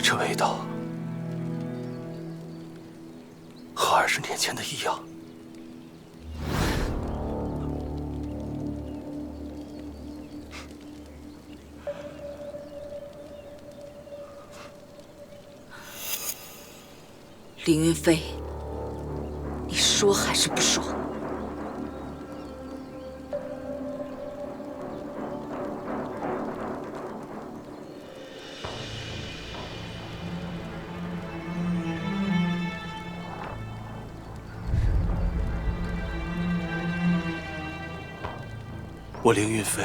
这味道和20年前的一样。凌云飞，你说还是不说？我凌云飞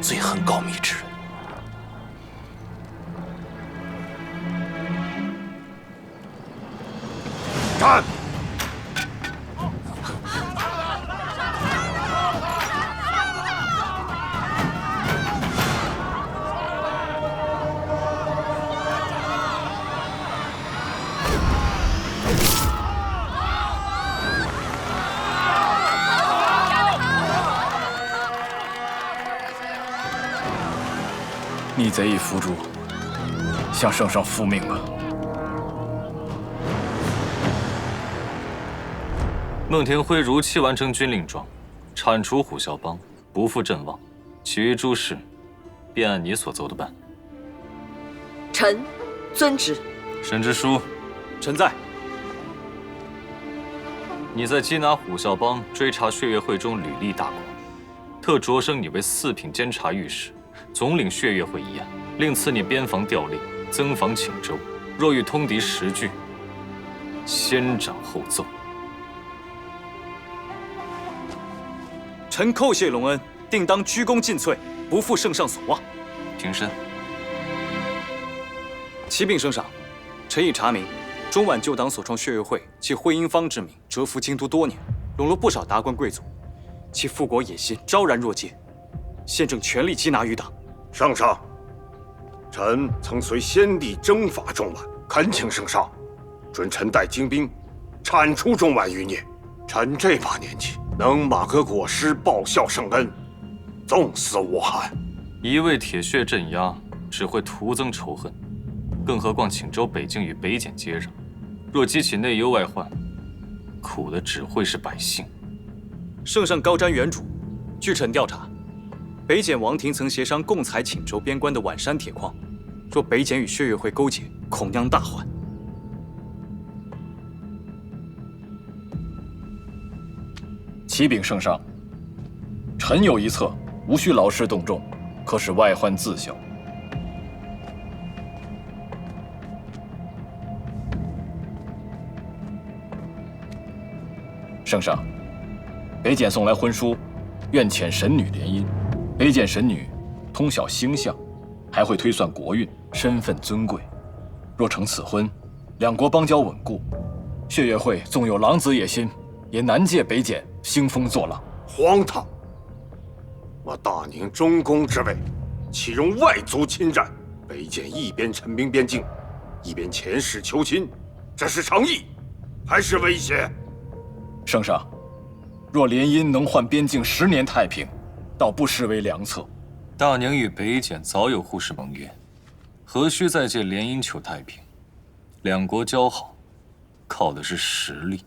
最恨告密之人。站！逆贼已伏诛，向圣上复命吧。孟庭辉如期完成军令状，铲除虎啸帮，不负阵亡，其余诸事，便按你所奏的办。臣遵旨。沈知书，臣在。你在缉拿虎啸帮、追查血月会中屡立大功，特擢升你为4品监察御史，总领血月会一案，另赐你边防调令，增防请州。若欲通敌10郡，先斩后奏。臣叩谢隆恩，定当鞠躬尽瘁，不负圣上所望。平身。启禀圣上，臣已查明，中皖旧党所创血月会，其会英方之名，蛰伏京都多年，笼络不少达官贵族，其复国野心昭然若揭。现正全力缉拿余党。圣上，臣曾随先帝征伐中皖，恳请圣上准臣带精兵铲除中皖余孽。臣这把年纪，能马革裹尸，报效圣恩，纵死无憾。一味铁血镇压，只会徒增仇恨。更何况请州、北境与北检接壤，若激起内忧外患，苦的只会是百姓。圣上高瞻远瞩，据臣调查，北检王庭曾协商共采请州边关的宛山铁矿，若北检与血月会勾结，恐酿大患。启禀圣上，臣有一策，无需劳师动众，可使外患自消。圣上，北检送来婚书，愿遣神女联姻。北检神女通晓星象，还会推算国运，身份尊贵。若成此婚，两国邦交稳固，血月会纵有狼子野心，也难借北检兴风作浪。荒唐！我大宁中宫之位，岂容外族侵占？北检一边陈兵边境，一边遣使求亲，这是诚意，还是威胁？圣上，若联姻能换边境10年太平，倒不失为良策。大宁与北检早有互市盟约，何须再借联姻求太平？两国交好，靠的是实力。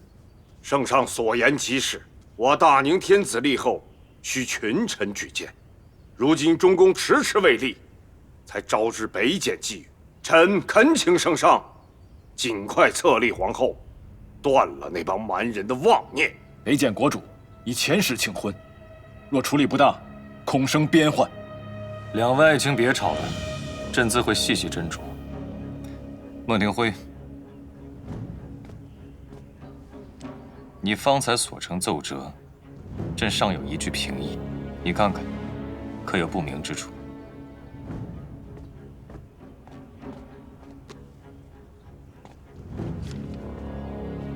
圣上所言极是，我大宁天子立后，需群臣举荐。如今中宫迟迟未立，才招致北检觊觎。臣恳请圣上尽快册立皇后，断了那帮蛮人的妄念。北检国主以遣使请婚，若处理不当，恐生边患。两位爱卿别吵了，朕自会细细斟酌。孟庭辉，你方才所呈奏折，朕尚有一句评议，你看看，可有不明之处？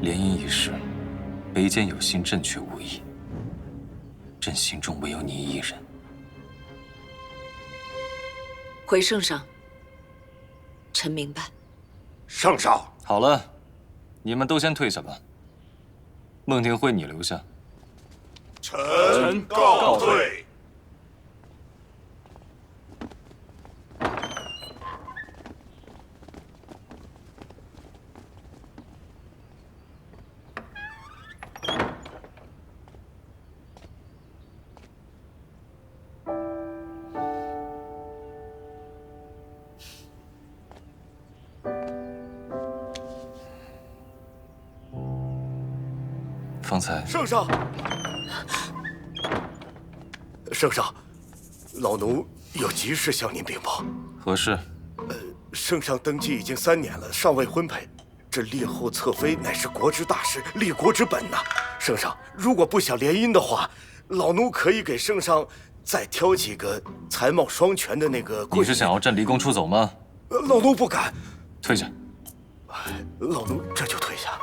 联姻一事，北检有心，朕却无意。朕心中唯有你一人。回圣上，臣明白。圣上，好了，你们都先退下吧。孟庭辉，你留下。臣告退。方才圣上，圣上，老奴有急事向您禀报。何事？圣上登基已经3年了，尚未婚配，这列后侧妃乃是国之大事，立国之本呐。圣上，如果不想联姻的话，老奴可以给圣上再挑几个才貌双全的那个。你是想要朕离宫出走吗？老奴不敢。退下。老奴这就退下。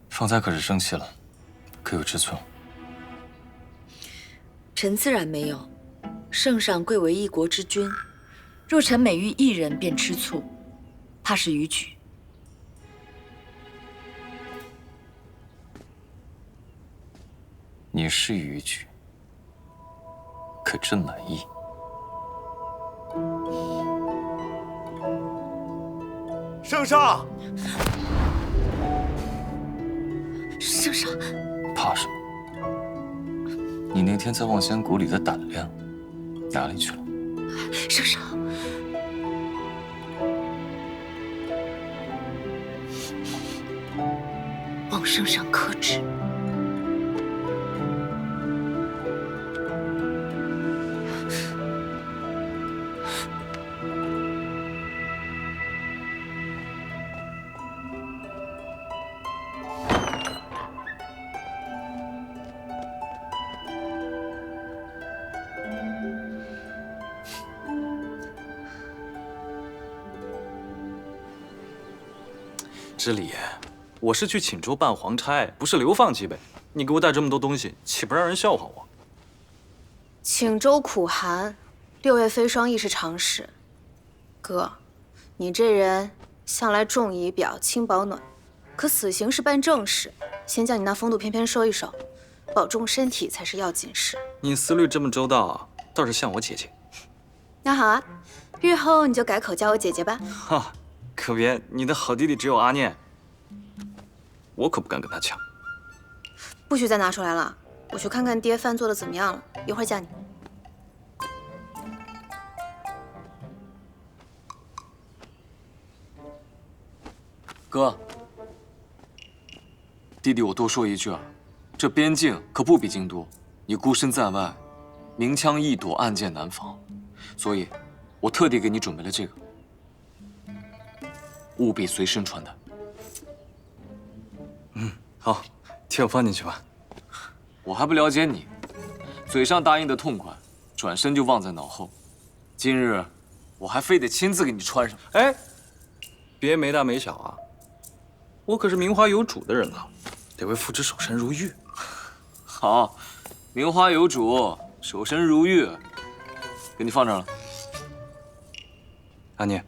方才可是生气了，可有知错？臣自然没有。圣上贵为一国之君，若臣每遇一人便吃醋，怕是逾矩。你是逾矩，可朕满意。圣上，圣上，怕什么？你那天在望仙谷里的胆量哪里去了？圣上，望圣上克制。知礼，我是去锦州办皇差，不是流放级别。你给我带这么多东西，岂不让人笑话我？锦州苦寒，6月飞霜亦是常事。哥，你这人向来重仪表、轻保暖，可此行是办正事，先将你那风度翩翩收一收，保重身体才是要紧事。你思虑这么周到，倒是像我姐姐。那好啊，日后你就改口叫我姐姐吧。哈。可别，你的好弟弟只有阿念，我可不敢跟他抢。不许再拿出来了，我去看看爹饭做的怎么样了，一会儿叫你。哥，弟弟，我多说一句啊，这边境可不比京都，你孤身在外，明枪易躲，暗箭难防，所以，我特地给你准备了这个。务必随身穿戴。好，替我放进去吧。我还不了解你，嘴上答应的痛快，转身就忘在脑后。今日，我还非得亲自给你穿上。哎，别没大没小啊！我可是名花有主的人了，得为父之守身如玉。好，名花有主，守身如玉，给你放这儿了。阿念。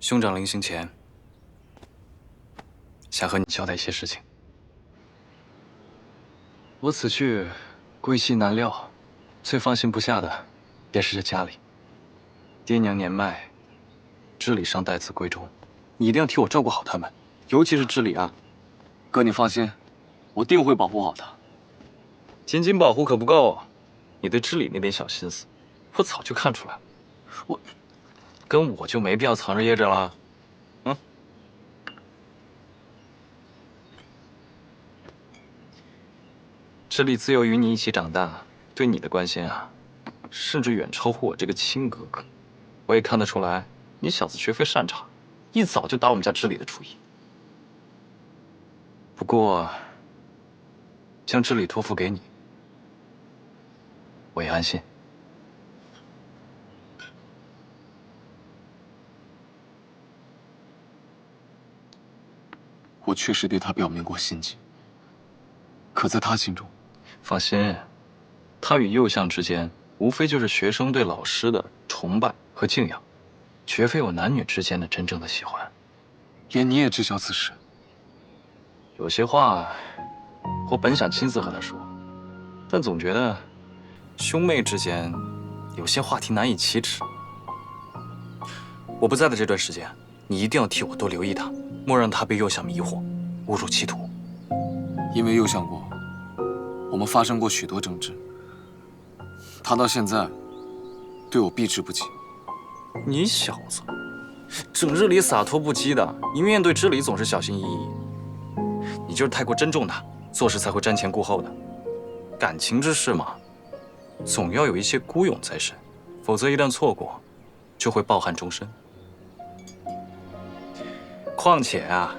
兄长临行前，想和你交代一些事情。我此去归西难料，最放心不下的便是这家里。爹娘年迈，知礼尚待字闺中，你一定要替我照顾好他们，尤其是知礼啊。哥，你放心，我定会保护好他。仅仅保护可不够，你对知礼那点小心思，我早就看出来了。跟我就没必要藏着掖着了，知礼自幼与你一起长大，对你的关心啊，甚至远超乎我这个亲哥哥。我也看得出来，你小子绝非善茬，一早就打我们家知礼的主意。不过，将知礼托付给你，我也安心。我确实对他表明过心迹，可在他心中，放心，他与右相之间，无非就是学生对老师的崇拜和敬仰，绝非有男女之间的真正的喜欢。连你也知晓此事。有些话，我本想亲自和他说，但总觉得兄妹之间有些话题难以启齿。我不在的这段时间，你一定要替我多留意他，莫让他被右相迷惑，误入歧途。因为右相国，我们发生过许多争执。他到现在对我避之不及。你小子，整日里洒脱不羁的，一面对知礼总是小心翼翼。你就是太过珍重他，做事才会瞻前顾后的。感情之事嘛，总要有一些孤勇在身，否则一旦错过，就会抱憾终身。况且啊，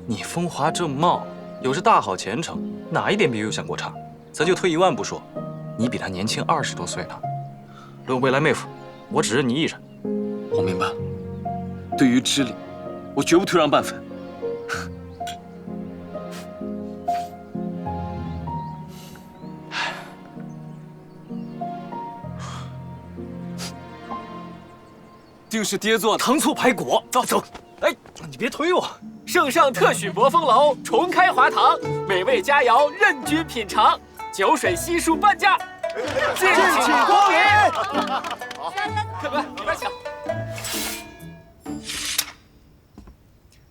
你风华正茂，有着大好前程，哪一点比右相国差？咱就退一万步说，你比他年轻20多岁呢。论未来妹夫，我只认你一人。我明白了，对于知礼，我绝不退让半分。定是爹做的糖醋排骨，走。哎，你别推我。圣上特许博风楼重开华堂，美味佳肴任君品尝，酒水悉数半价，敬请光临。客官，里边请。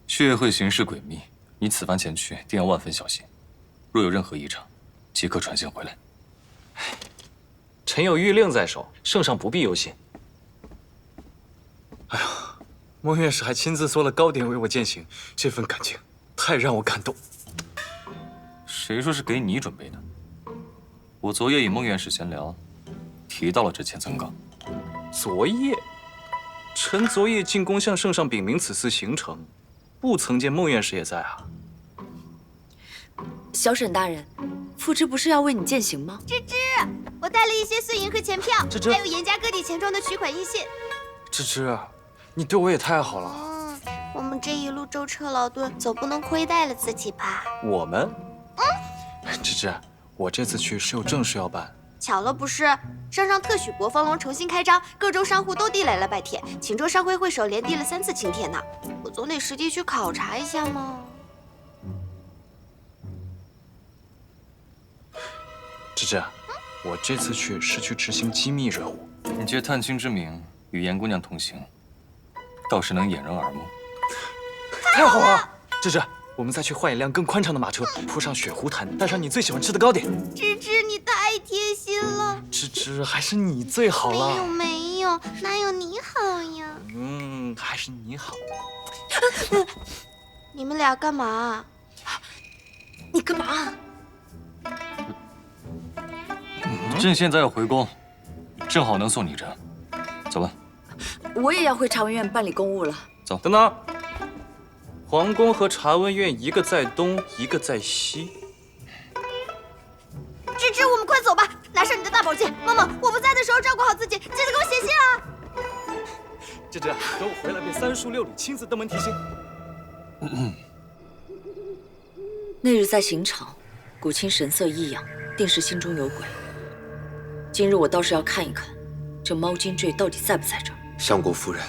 血月会行事诡秘，你此番前去定要万分小心，若有任何异常，即刻传信回来。臣有谕令在手，圣上不必忧心。哎呀，孟院士还亲自做了糕点为我饯行，这份感情太让我感动。谁说是给你准备的？我昨夜与孟院士闲聊，提到了这千层糕。昨夜，臣昨夜进宫向圣上禀明此次行程，不曾见孟院士也在啊。小沈大人，父之不是要为你饯行吗？芝芝，我带了一些碎银和钱票，还有严家各地钱庄的取款印信。芝芝，你对我也太好了。我们这一路舟车劳顿，总不能亏待了自己吧？我们？芝芝，我这次去是有正事要办。巧了不是？圣上特许博风楼重新开张，各州商户都递来了拜帖，请州商会会首连递了3次请帖呢。我总得实地去考察一下嘛。芝芝，我这次去是去执行机密任务。你借探亲之名与严姑娘同行，倒是能掩人耳目。太好了！芝芝，我们再去换一辆更宽敞的马车，铺上雪湖毯，带上你最喜欢吃的糕点。芝芝，你太贴心了。芝芝，还是你最好了。没有，哪有你好呀？还是你好。你们俩干嘛？你干嘛？朕现在要回宫，正好能送你人。走吧。我也要回茶文院办理公务了。走。等等。皇宫和茶温院一个在东，一个在西。芝芝，我们快走吧！拿上你的大宝剑，妈妈，我不在的时候照顾好自己，记得给我写信啊！芝芝，等我回来便3书6礼亲自登门提亲。那日在刑场，古卿神色异样，定是心中有鬼。今日我倒是要看一看，这猫金坠到底在不在这儿。相国夫人，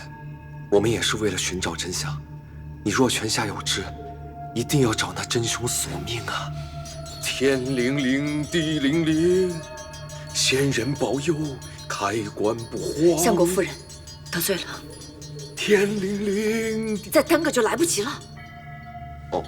我们也是为了寻找真相。你若泉下有知，一定要找那真凶索命啊！天灵灵，地灵灵，仙人保佑，开棺不慌。相国夫人，得罪了。天灵灵，再耽搁就来不及了。哦。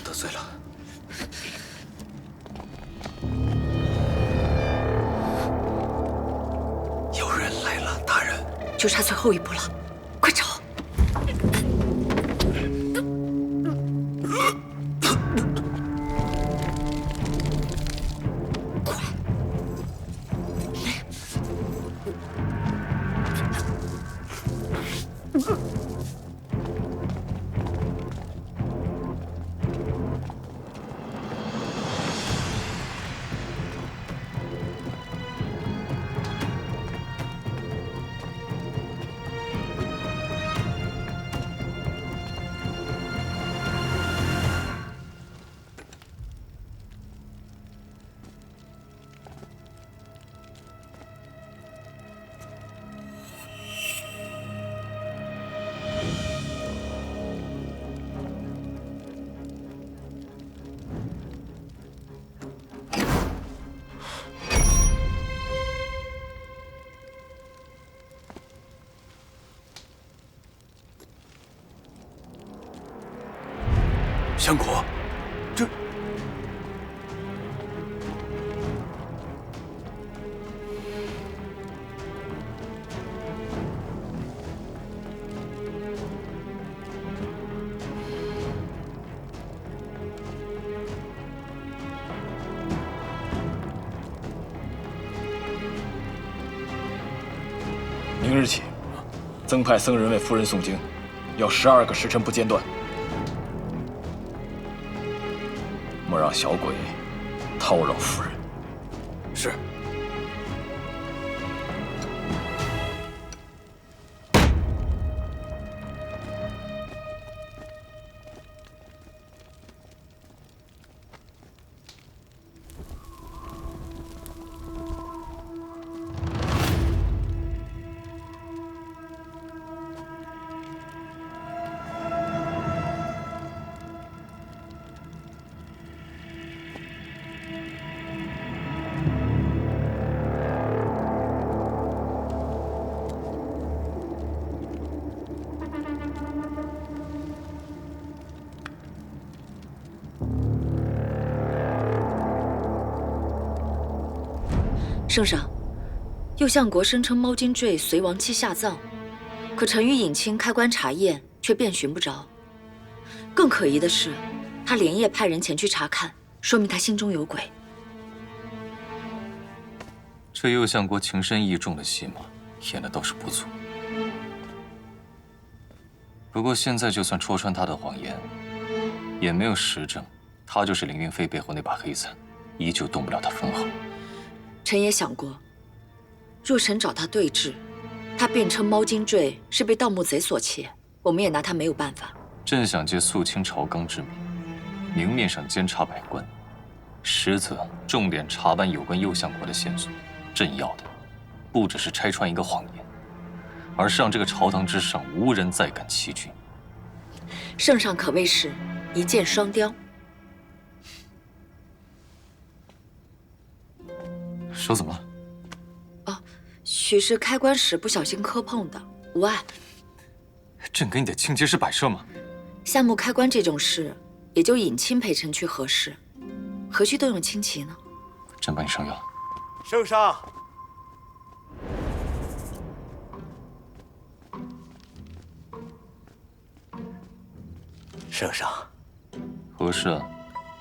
得罪了。有人来了，大人。就差最后一步了，快找！相国，这……明日起，曾派僧人为夫人诵经，要12个时辰不间断，莫让小鬼叨扰夫人。是。圣上，右相国声称猫金坠随亡妻下葬，可臣与尹清开棺查验，却遍寻不着。更可疑的是，他连夜派人前去查看，说明他心中有鬼。这右相国情深意重的戏码，演的倒是不错。不过现在就算戳穿他的谎言，也没有实证，他就是凌云飞背后那把黑伞，依旧动不了他分毫。臣也想过，若臣找他对峙，他辩称猫金坠是被盗墓贼所窃，我们也拿他没有办法。朕想借肃清朝纲之名，明面上监察百官，实则重点查办有关右相国的线索。朕要的，不只是拆穿一个谎言，而是让这个朝堂之上无人再敢欺君。圣上可谓是一箭双雕。手怎么了？哦，许是开棺时不小心磕碰的，无碍。朕给你的清洁是摆设吗？夏目开棺这种事，也就尹清陪臣去核实，何须动用轻骑呢？朕帮你上药。圣上，圣上，何事啊？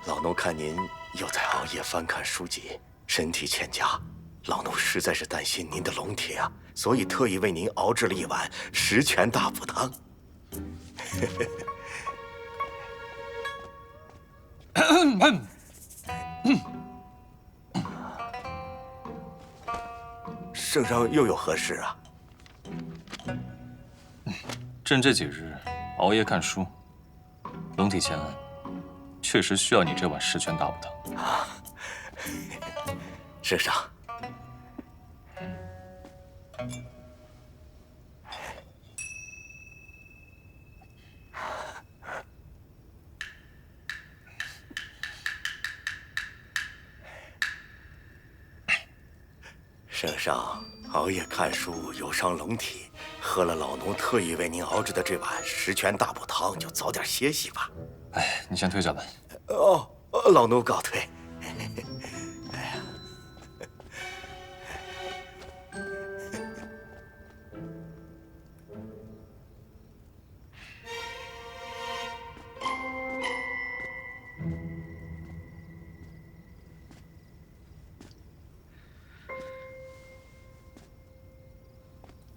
老奴看您又在熬夜翻看书籍，身体欠佳，老奴实在是担心您的龙体啊，所以特意为您熬制了一碗十全大补汤。圣上又有何事啊？朕这几日熬夜看书，龙体欠安，确实需要你这碗十全大补汤。啊，圣上，圣上熬夜看书有伤龙体，喝了老奴特意为您熬制的这碗十全大补汤，就早点歇息吧。哎，你先退下吧。哦，老奴告退。哎呀，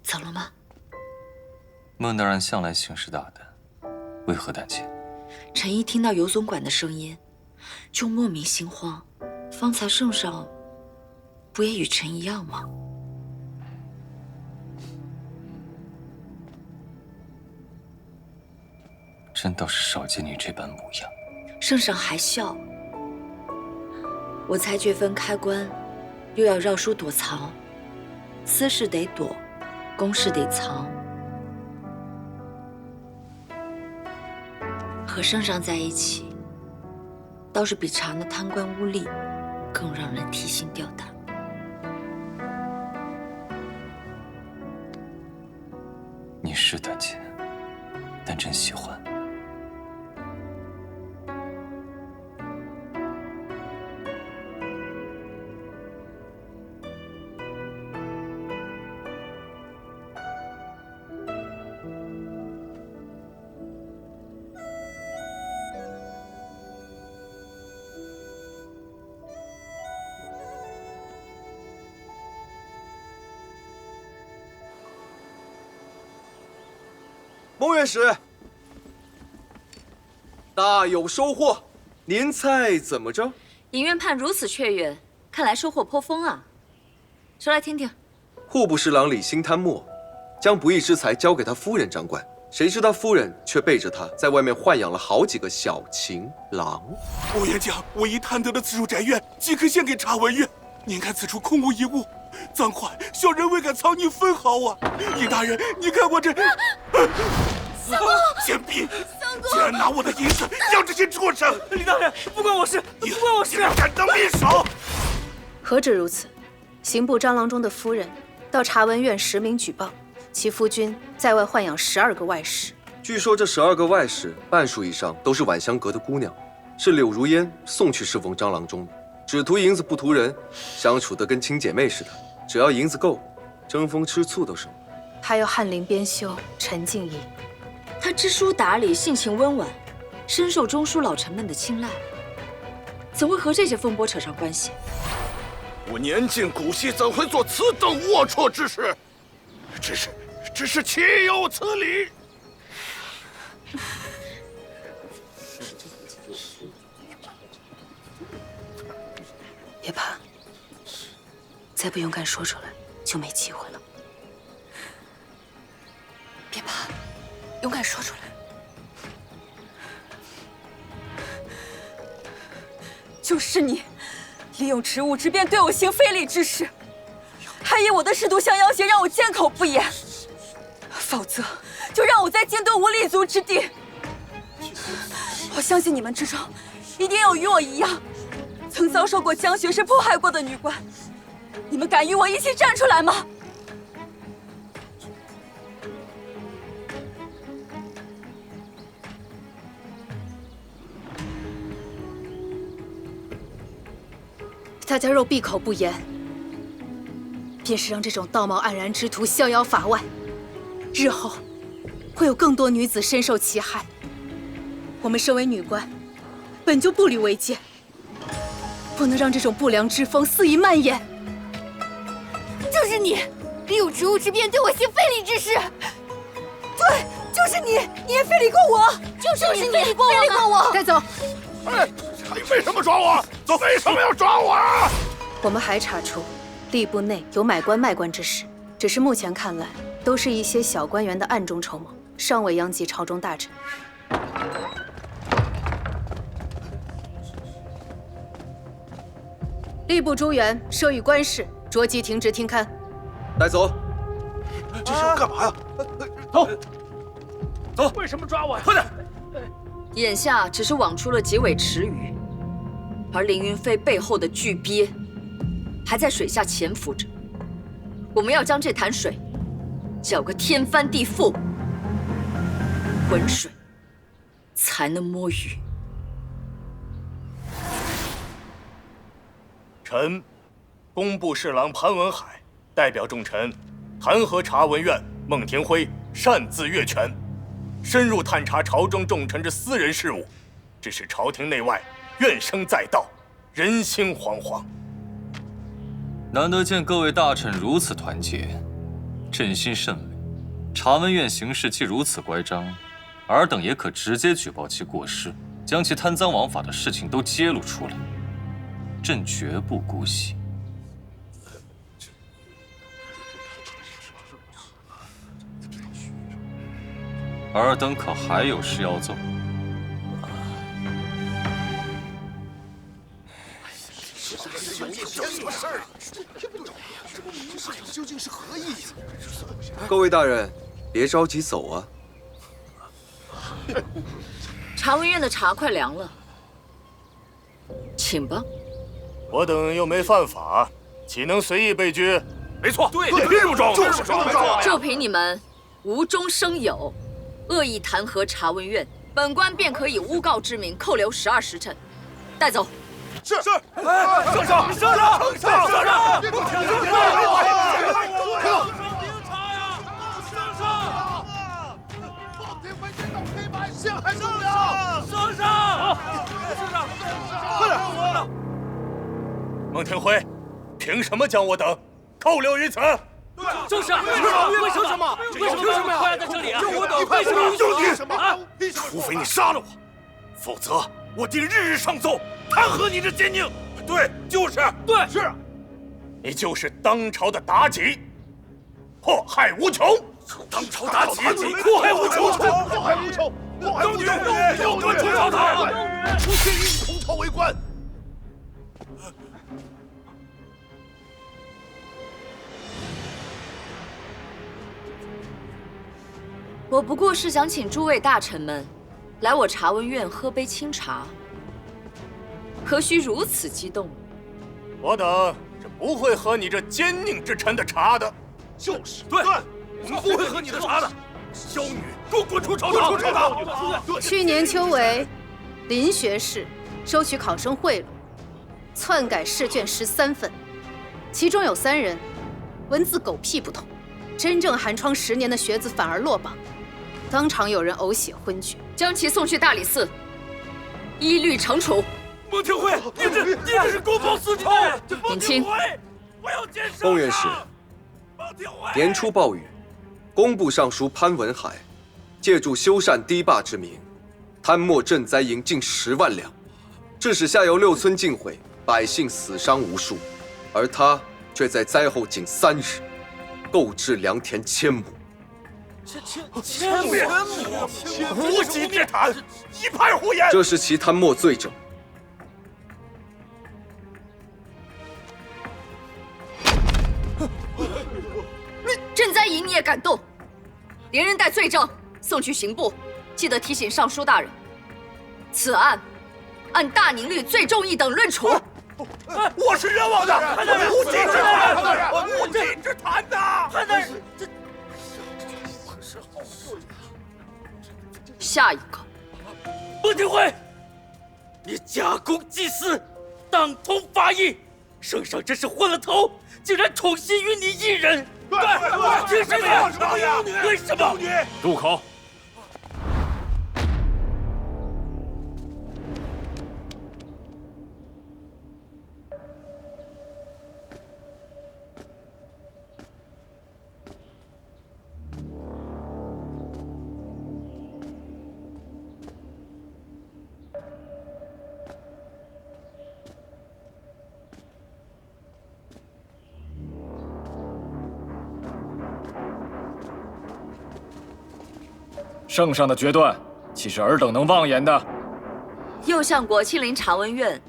怎了吗？孟大人向来行事大胆，为何胆怯？臣一听到游总管的声音，就莫名心慌。方才圣上不也与臣一样吗？朕倒是少见你这般模样。圣上还笑。我才觉分开棺，又要绕书躲藏，私事得躲，公事得藏。和圣上在一起，倒是比查那贪官污吏更让人提心吊胆。你是胆怯，但朕喜欢。孟院使，大有收获，您猜怎么着？尹院判如此雀跃，看来收获颇丰啊。说来听听。户部侍郎李兴贪墨，将不义之财交给他夫人掌管，谁知他夫人却背着他在外面豢养了好几个小情郎。欧元将，我已贪得的此处宅院，即可献给查文院。您看此处空无一物，暂缓，小人未敢藏匿分毫啊！尹大人，你看我这……相公，贱婢，竟然拿我的银子养这些畜生！李大人，不关我事，不关我事！敢当面首？何止如此，刑部张郎中的夫人到查文院实名举报，其夫君在外豢养12个外室。据说这12个外室，半数以上都是宛香阁的姑娘，是柳如烟送去侍奉张郎中的。只图银子不图人，相处得跟亲姐妹似的。只要银子够，争风吃醋都是。还有翰林编修陈敬仪，他知书达理，性情温婉，深受中书老臣们的青睐，怎会和这些风波扯上关系？我年近古稀，怎会做此等龌龊之事？只是岂有此理！别怕，再不勇敢说出来，就没机会了。别怕，勇敢说出来。就是你，利用职务之便对我行非礼之事，还以我的仕途相要挟，让我缄口不言。否则，就让我在京都无立足之地。我相信你们之中，一定有与我一样，曾遭受过江学士迫害过的女官。你们敢与我一起站出来吗？大家若闭口不言，便是让这种道貌岸然之徒逍遥法外，日后会有更多女子深受其害。我们身为女官，本就不履为戒，不能让这种不良之风肆意蔓延。就是你，利用职务之便对我行非礼之事。对，就是你，你也非礼过我，就是你非礼过我，带走。哎，为什么抓我？为什么要抓我啊？我们还查出吏部内有买官卖官之事，只是目前看来，都是一些小官员的暗中筹谋，尚未殃及朝中大臣。吏部诸员设予官事，着即停职听勘。带走。这是要干嘛呀？走！为什么抓我呀？快点！眼下只是网出了几尾池鱼，而凌云飞背后的巨鳖还在水下潜伏着。我们要将这潭水搅个天翻地覆，浑水才能摸鱼。臣，工部侍郎潘文海代表众臣，弹劾查文院孟廷辉擅自越权，深入探查朝中重臣之私人事务，致使朝廷内外怨声载道，人心惶惶。难得见各位大臣如此团结，朕心甚慰。查文院行事既如此乖张，尔等也可直接举报其过失，将其贪赃枉法的事情都揭露出来，朕绝不姑息。尔等可还有事要奏？究竟是何意思？各位大人，别着急走啊。查文院的茶快凉了，请吧。我等又没犯法，岂能随意被拘？没错，对，不抓我，就是抓我。就凭你们无中生有，恶意弹劾查文院，本官便可以诬告之名扣留12时辰，带走。是，圣上，圣上，圣上！陷害忠良！圣上！圣上！快点！孟廷辉，凭什么将我等扣留于此？就是啊，为什么？为什么要关在这里啊？为什么啊？除非你杀了我，否则我定日日上奏，弹劾你这奸佞。对，就是，对，是。你就是当朝的妲己，祸害无穷。当朝妲己，祸害无穷，祸害无穷，妖女，要端出朝堂，出去与你同朝为官。我不过是想请诸位大臣们来我查文院喝杯清茶，何须如此激动？我等是不会喝你这奸佞之臣的茶的。就是，对，我们不会喝你的茶的。妖女，给我滚出朝堂！滚出朝堂！去年秋闱，林学士收取考生贿赂，篡改试卷13份，其中有3人文字狗屁不通，真正寒窗10年的学子反而落榜。当场有人呕血昏厥，将其送去大理寺，依律惩处。孟庭诲，你这是公报私仇！尹清，我要见圣上。孟院士，年初暴雨，工部尚书潘文海借助修缮堤坝之名，贪没赈灾银近10万两，致使下游6村尽毁，百姓死伤无数，而他却在灾后仅3日，购置良田1000亩。千亩，无稽之谈，一派胡言！这是其贪墨罪证。赈灾银你也敢动？连人带罪证送去刑部，记得提醒尚书大人，此案按大宁律最重一等论处。我是冤枉的，无稽之谈，无稽之谈呐！潘大人，下一个，孟庭诲，你假公济私，党同伐异，圣上真是昏了头，竟然宠信于你一人。对，凭什么呀？为什么？住口！圣上的决断，岂是尔等能妄言的？右相国亲临查文院，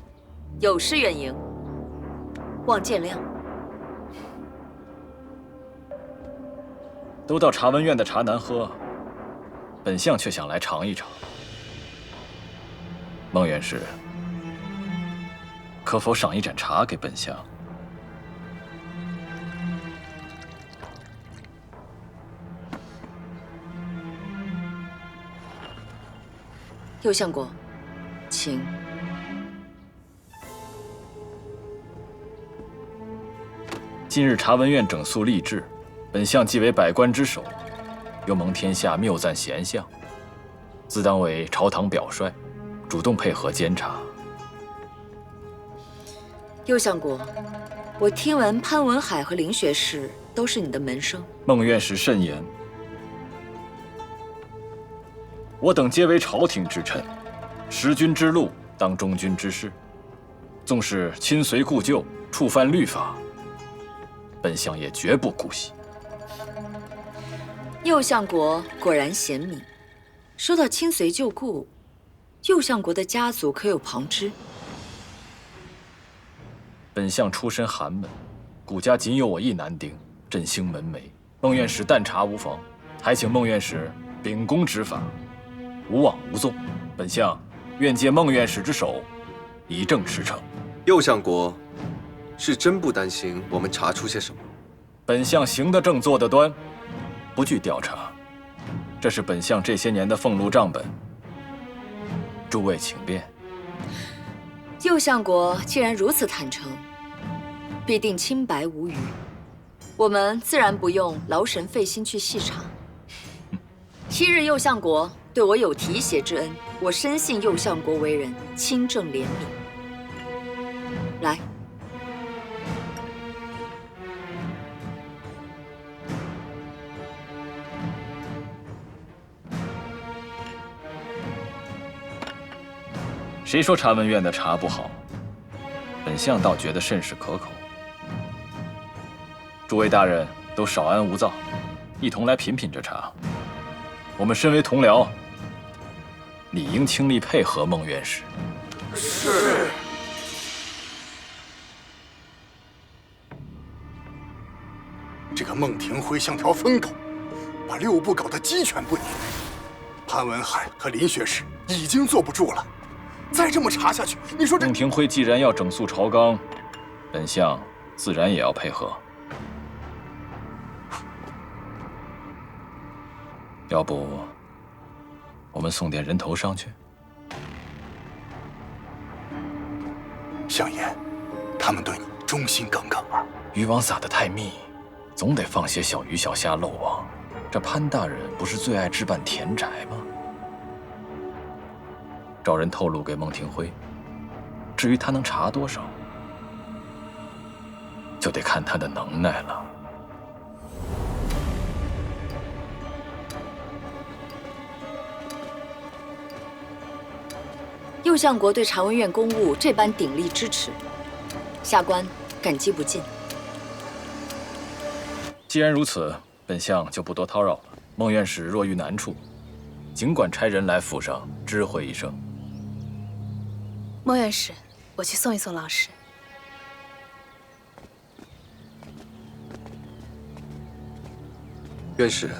有失远迎，望见谅。都到查文院的茶难喝，本相却想来尝一尝。孟院士，可否赏一盏茶给本相？右相国，请。今日查文院整肃吏治，本相既为百官之首，又蒙天下谬赞贤相，自当为朝堂表率，主动配合监察。右相国，我听闻潘文海和林学士都是你的门生。孟院士慎言。我等皆为朝廷之臣，识君之路，当忠君之事。纵使亲随故旧，触犯律法，本相也绝不姑息。右相国果然贤明。说到亲随旧故，右相国的家族可有旁支？本相出身寒门，古家仅有我一男丁，振兴门楣。孟院士但察无妨，还请孟院士秉公执法，无枉无纵。本相愿借孟院士之手，以正驰骋。右相国是真不担心我们查出些什么？本相行得正，坐得端，不惧调查。这是本相这些年的俸禄账本，诸位请便。右相国既然如此坦诚，必定清白无虞，我们自然不用劳神费心去细查。昔日右相国对我有提携之恩，我深信右相国为人清正廉明。来，谁说查文院的茶不好？本相倒觉得甚是可口。诸位大人都少安勿躁，一同来品品这茶。我们身为同僚，理应倾力配合孟院士。是。这个孟庭辉像条疯狗，把六部搞得鸡犬不宁。潘文海和林学士已经坐不住了，再这么查下去，你说这……孟庭辉既然要整肃朝纲，本相自然也要配合。要不，我们送点人头上去？相爷，他们对你忠心耿耿啊。渔网撒得太密，总得放些小鱼小虾漏网。这潘大人不是最爱置办田宅吗？找人透露给孟庭辉，至于他能查多少，就得看他的能耐了。右相国对查文院公务这般鼎力支持，下官感激不尽。既然如此，本相就不多叨扰了。孟院士若遇难处，尽管差人来府上知会一声。孟院士，我去送一送老师。院士，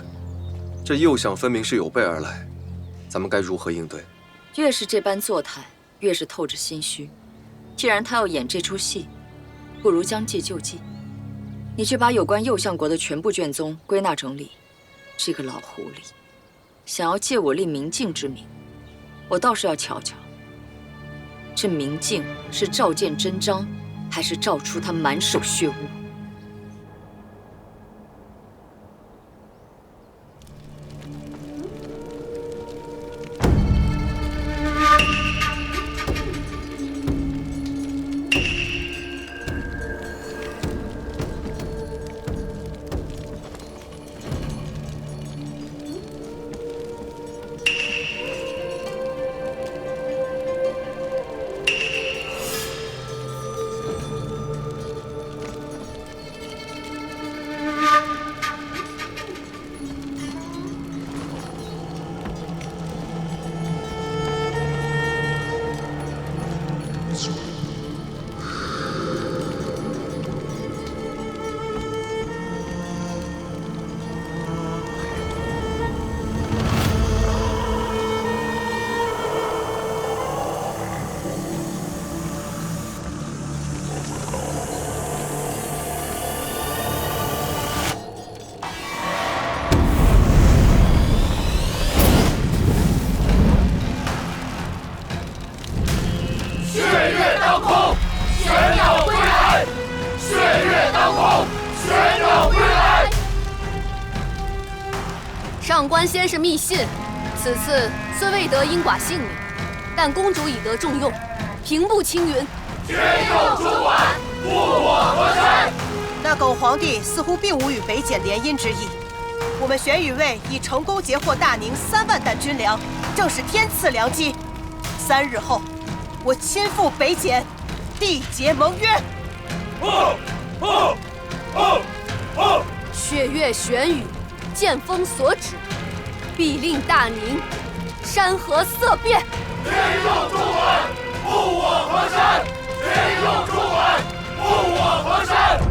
这右相分明是有备而来，咱们该如何应对？越是这般作态，越是透着心虚。既然他要演这出戏，不如将计就计。你去把有关右相国的全部卷宗归纳整理。这个老狐狸，想要借我立明镜之名，我倒是要瞧瞧，这明镜是照见真章，还是照出他满手血污？上官先生密信，此次虽未得英寡性命，但公主已得重用，平步青云。天佑中晚，护我河山。那狗皇帝似乎并无与北简联姻之意。我们玄宇卫已成功截获大宁3万担军粮，正是天赐良机。3日后，我亲赴北简，缔结盟约。血月玄宇，剑锋所指，必令大宁山河色变。天佑中晚，护我河山。天佑中晚，护我河山。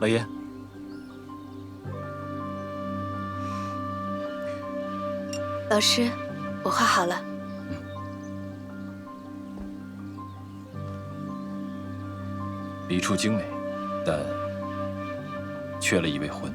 老爷，老师，我画好了。笔触精美，但缺了一位魂。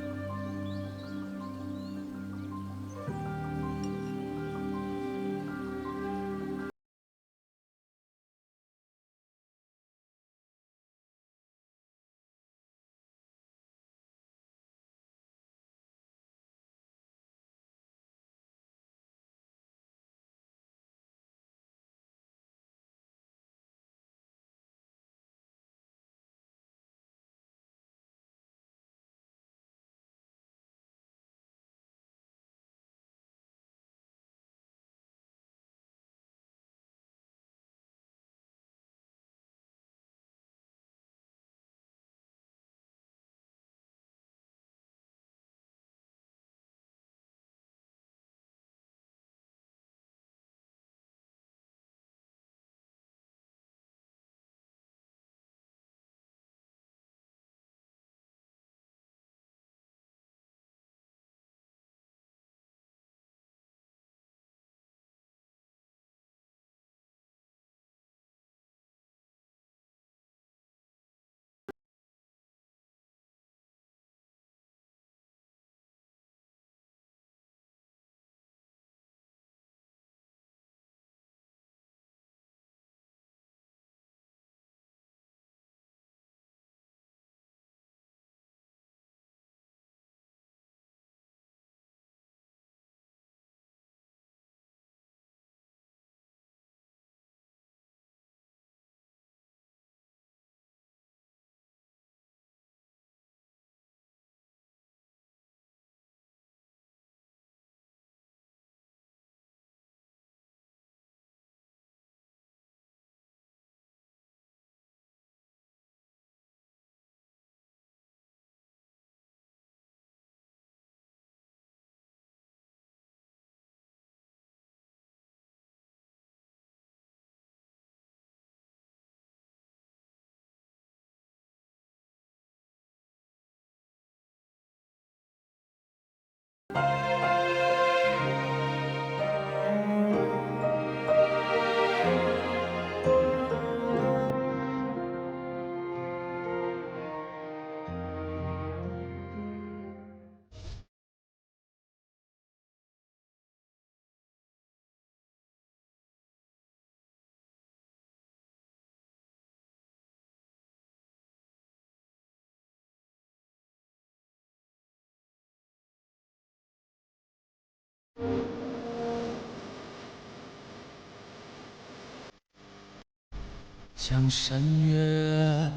江山月，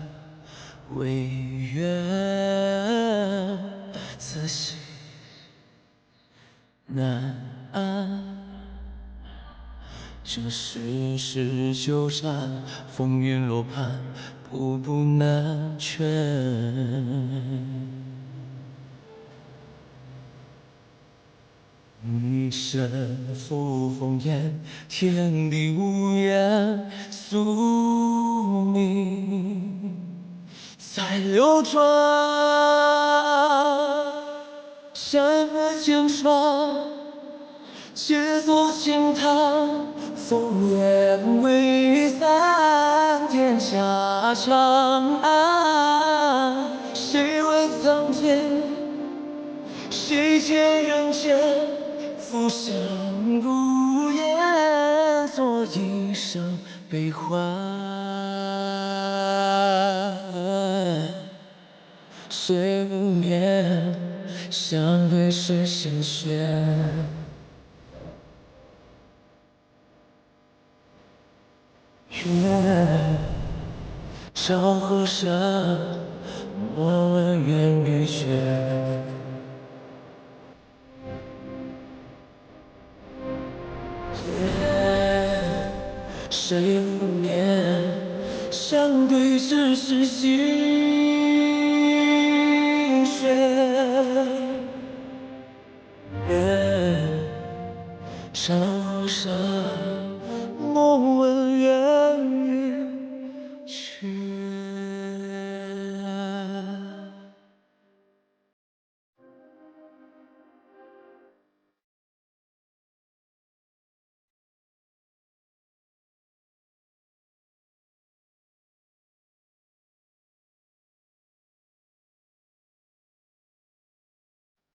为月，此心难安。这世事纠缠，风云落盼，步步难全。一身负烽烟，天地无言，宿命在流转。山河经霜，皆作轻叹。烽烟未散，天下长安。谁问苍天？谁见人间？浮生如烟，作一生悲欢。睡眠相对是鲜血。月潮河上，我问圆月雪。谁不念？相对只是心。